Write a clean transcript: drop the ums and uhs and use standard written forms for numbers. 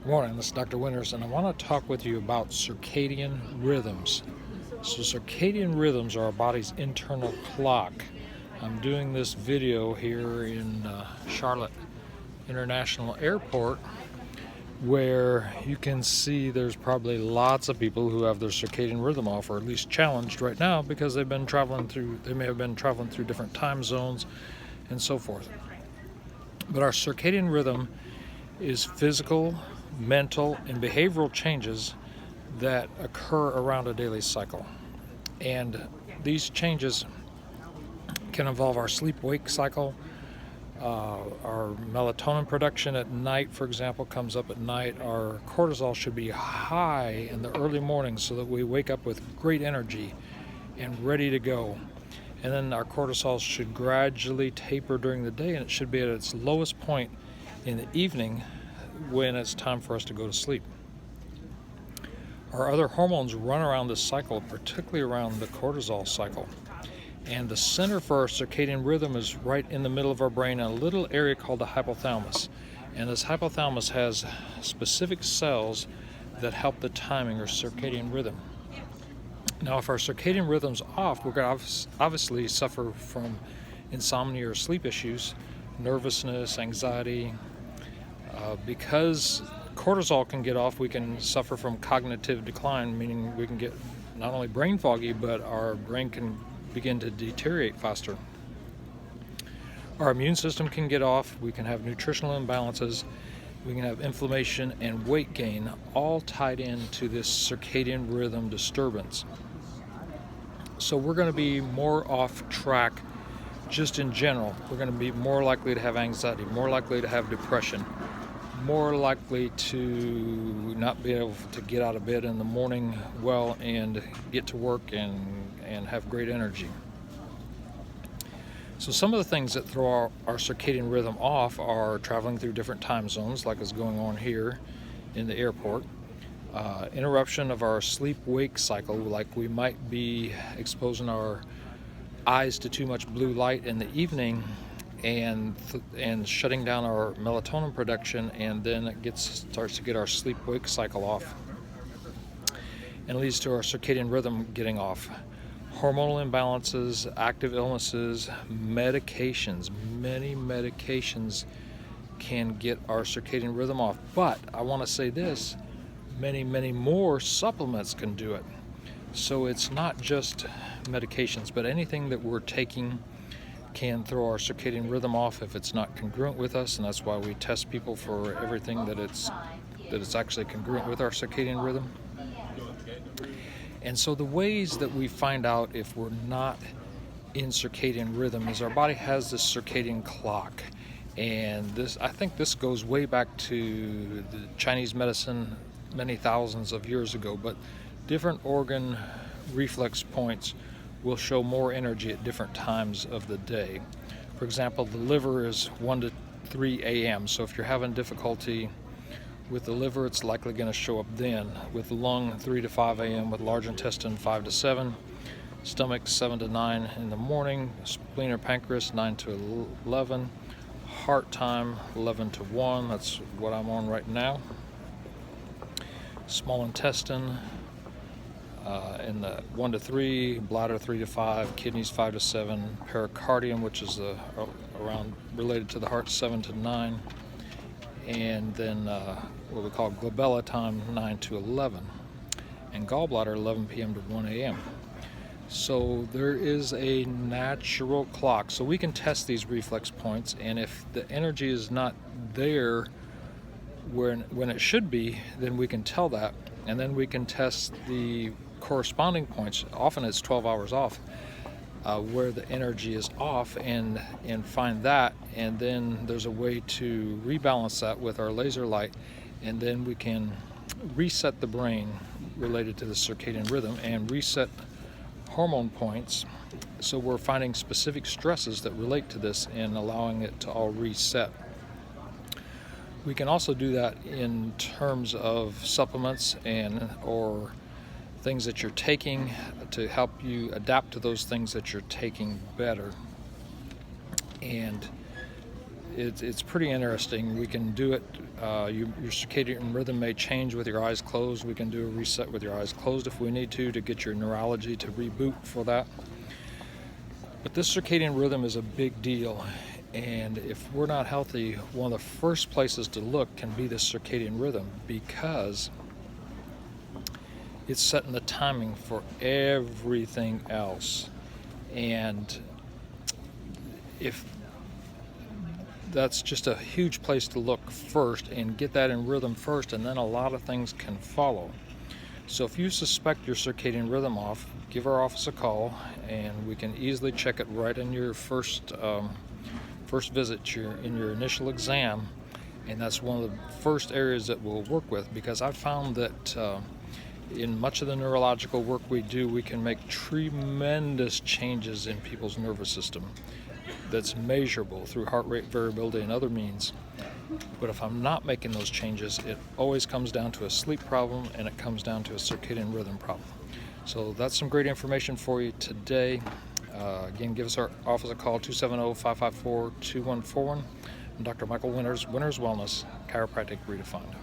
Good morning, this is Dr. Winters, and I want to talk with you about circadian rhythms. So circadian rhythms are our body's internal clock. I'm doing this video here in Charlotte International Airport, where you can see there's probably lots of people who have their circadian rhythm off, or at least challenged right now, because they may have been traveling through different time zones and so forth. But our circadian rhythm is physical, mental, and behavioral changes that occur around a daily cycle. And these changes can involve our sleep-wake cycle. Our melatonin production at night, for example, comes up at night. Our cortisol should be high in the early morning so that we wake up with great energy and ready to go. And then our cortisol should gradually taper during the day, and it should be at its lowest point in the evening when it's time for us to go to sleep. Our other hormones run around this cycle, particularly around the cortisol cycle. And the center for our circadian rhythm is right in the middle of our brain in a little area called the hypothalamus. And this hypothalamus has specific cells that help the timing or circadian rhythm. Now, if our circadian rhythm's off, we're going to obviously suffer from insomnia or sleep issues, nervousness, anxiety. Because cortisol can get off, we can suffer from cognitive decline, meaning we can get not only brain foggy, but our brain can begin to deteriorate faster. Our immune system can get off, we can have nutritional imbalances, we can have inflammation and weight gain, all tied into this circadian rhythm disturbance. So we're going to be more off track just in general. We're going to be more likely to have anxiety, more likely to have depression, more likely to not be able to get out of bed in the morning well and get to work and have great energy. So some of the things that throw our circadian rhythm off are traveling through different time zones, like is going on here in the airport, interruption of our sleep-wake cycle, like we might be exposing our eyes to too much blue light in the evening and shutting down our melatonin production, and then it starts to get our sleep-wake cycle off and leads to our circadian rhythm getting off. Hormonal imbalances, active illnesses, medications. Many medications can get our circadian rhythm off. But I want to say this, many more supplements can do it. So it's not just medications, but anything that we're taking can throw our circadian rhythm off if it's not congruent with us, and that's why we test people for everything that it's actually congruent with our circadian rhythm. And so the ways that we find out if we're not in circadian rhythm is our body has this circadian clock. And I think this goes way back to the Chinese medicine many thousands of years ago, but different organ reflex points will show more energy at different times of the day. For example, the liver is 1 to 3 a.m. So if you're having difficulty with the liver, it's likely going to show up then. With the lung, 3 to 5 a.m. With large intestine, 5 to 7. Stomach, 7 to 9 in the morning. Spleen or pancreas, 9 to 11. Heart time, 11 to 1. That's what I'm on right now. Small intestine, in the 1 to 3, bladder 3 to 5, kidneys 5 to 7, pericardium, which is around related to the heart, 7 to 9, and then what we call glabella time, 9 to 11, and gallbladder 11 p.m. to 1 a.m. So there is a natural clock. So we can test these reflex points, and if the energy is not there when it should be, then we can tell that, and then we can test the corresponding points. Often it's 12 hours off where the energy is off, and find that, and then there's a way to rebalance that with our laser light, and then we can reset the brain related to the circadian rhythm and reset hormone points. So we're finding specific stresses that relate to this and allowing it to all reset. We can also do that in terms of supplements or things that you're taking to help you adapt to those things that you're taking better. And it's pretty interesting. We can do it Your circadian rhythm may change with your eyes closed. We can do a reset with your eyes closed if we need to get your neurology to reboot for that. But this circadian rhythm is a big deal, and if we're not healthy, one of the first places to look can be the circadian rhythm, because it's setting the timing for everything else. And if that's just a huge place to look first and get that in rhythm first, and then a lot of things can follow. So if you suspect your circadian rhythm off, give our office a call, and we can easily check it right in your first visit, in your initial exam. And that's one of the first areas that we'll work with, because I've found that in much of the neurological work we do, we can make tremendous changes in people's nervous system that's measurable through heart rate variability and other means. But if I'm not making those changes, it always comes down to a sleep problem, and it comes down to a circadian rhythm problem. So that's some great information for you today. Again, give us our office a call, 270-554-2141. I'm Dr. Michael Winters, Winters Wellness, Chiropractic Redefined.